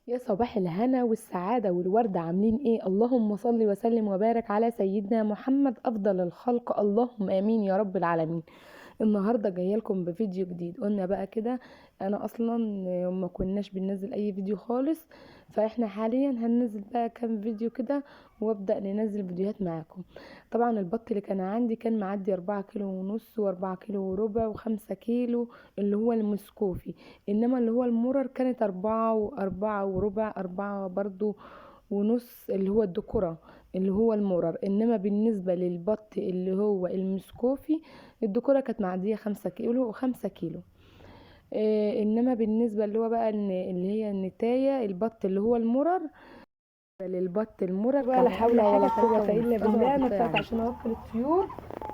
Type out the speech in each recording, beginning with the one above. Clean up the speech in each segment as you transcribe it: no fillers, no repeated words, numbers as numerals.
يا صباح الهنا والسعادة والورد، عاملين ايه؟ اللهم صل وسلم وبارك على سيدنا محمد افضل الخلق، اللهم امين يا رب العالمين. النهارده جايه لكم بفيديو جديد. قلنا بقى كده، انا اصلا ما كناش بننزل اي فيديو خالص، فاحنا حاليا هننزل بقى كام فيديو كده وابدا ننزل فيديوهات معاكم. طبعا البط اللي كان عندي كان معدي 4 كيلو ونص و4 كيلو وربع و5 كيلو، اللي هو المسكوفي. انما اللي هو المرر كانت 4 و4 وربع، 4 برضو ونص، اللي هو الدكرة، اللي هو المرر. انما بالنسبة للبط اللي هو المسكوفي، الدكرة كانت معدية 5 كيلو و5 كيلو. انما بالنسبة اللي هو بقى اللي هي النتاية، البط اللي هو المرر، للبط المرر بقى لا حول ولا قوة الا بالله. انا طلعت عشان اوكل الطيور،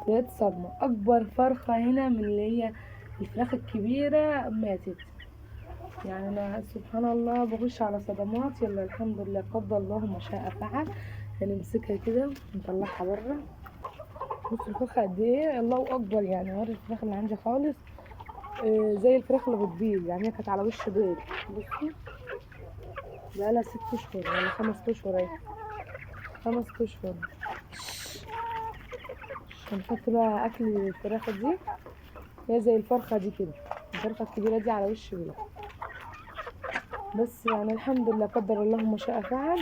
لقيت صدمة. اكبر فرخة هنا من اللي هي الفراخ الكبيرة ماتت. يعني انا سبحان الله بخش على صدمات. يلا الحمد لله، قدر الله ما شاء فعل. هنمسكها كده ونطلعها بره. بص الفرخه قد ايه، الله اكبر. يعني غير الفراخ اللي عندي خالص. زي الفراخ اللي بتبيض، يعني هي كانت على وش بيض. بصي بقالها 6 اشهر ولا 5 اشهر اهي. 5 اشهر. هنحط بقى اكل الفراخ دي. هي زي الفرخه دي كده، الفرخه الكبيره دي على وش بيض. بس يعني الحمد لله، قدر الله ما شاء فعل.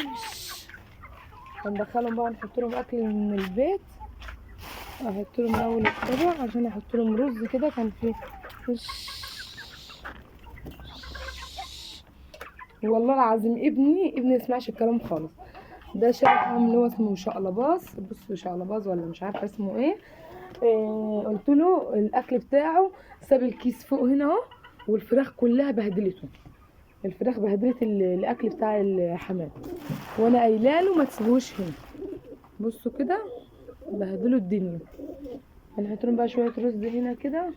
هندخلهم بقى، نحط لهم اكل من البيت. احط لهم اول الطبق عشان احط لهم رز كده. كان فيه والله العظيم ابني يسمعش الكلام خالص. ده شقم اللي هو اسمه شقلباز. بصوا شقلباز ولا مش عارفه اسمه ايه. قلت له الاكل بتاعه، ساب الكيس فوق هنا اهو، والفراخ كلها بهدلته. الفراخ بهدلت الاكل بتاع الحمام، وانا قايله له ما تسيبوش هنا. بصوا كده، بهدلوا الدنيا. هنحط لهم بقى شويه رز هنا كده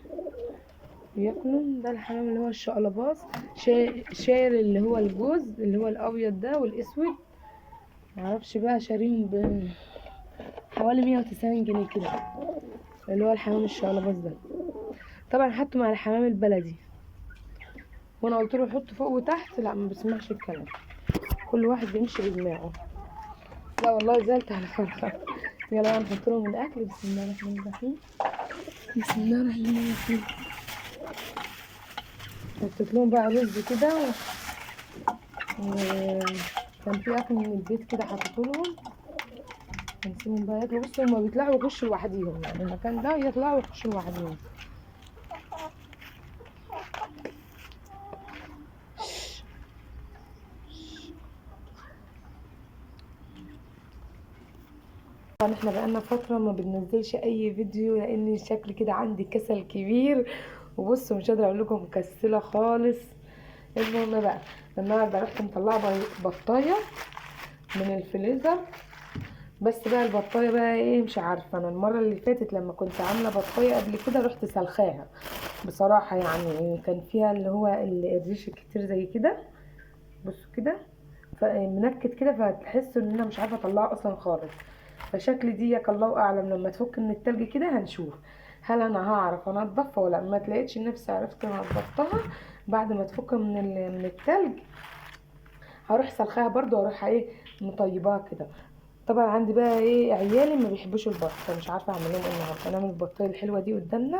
ياكلوا. ده الحمام اللي هو الشقلباز. شاير اللي هو الجوز اللي هو الابيض ده والاسود. معرفش بقى، شاريهم بحوالي 190 جنيه كده، اللي هو الحمام الشقلباز ده. طبعا حطه مع الحمام البلدي، وانا قلت له حط فوق وتحت، لا ما بسمعش الكلام. كل واحد بيمشي بدماغه. لا والله زعلت على فرخه. يلا بقى نحط لهم الاكل. بسم الله الرحمن الرحيم. بسم الله الرحمن الرحيم. حطيت لهم بقى رز كده وكان في اكل من البيت كده حطيته لهم. هنسيبهم بقى ياكلوا. بصوا هما بيطلعوا ويخشوا لوحديهم، يعني المكان ده يطلعوا ويخشوا لوحديهم. طبعا احنا بقالنا فترة ما بننزلش اي فيديو، لان الشكل كده عندي كسل كبير. وبصوا مش قادرة اقول لكم، مكسلة خالص. المهم بقى، النهارده رحت مطلعة بطاية من الفريزر. بس بقى البطايه بقى ايه، مش عارفه. انا المره اللي فاتت لما كنت عامله بطايه قبل كده رحت سلخاها بصراحه. يعني كان فيها اللي هو الريش الكتير زي كده. بصوا كده، منكت كده، فتحسوا ان انا مش عارفه اطلعه اصلا خالص. فشكل ديك الله اعلم، لما تفك من التلج كده هنشوف هل انا هعرف انضفها ولا. ما تلاقيتش نفسي عرفت نضفتها بعد ما تفك من التلج. هروح سلخاها برضو واروح ايه مطيباها كده. طبعا عندي بقى ايه عيالي ما بيحبوش البط، فمش عارفه اعمل لهم ايه النهارده. نعمل البطايه الحلوه دي قدامنا.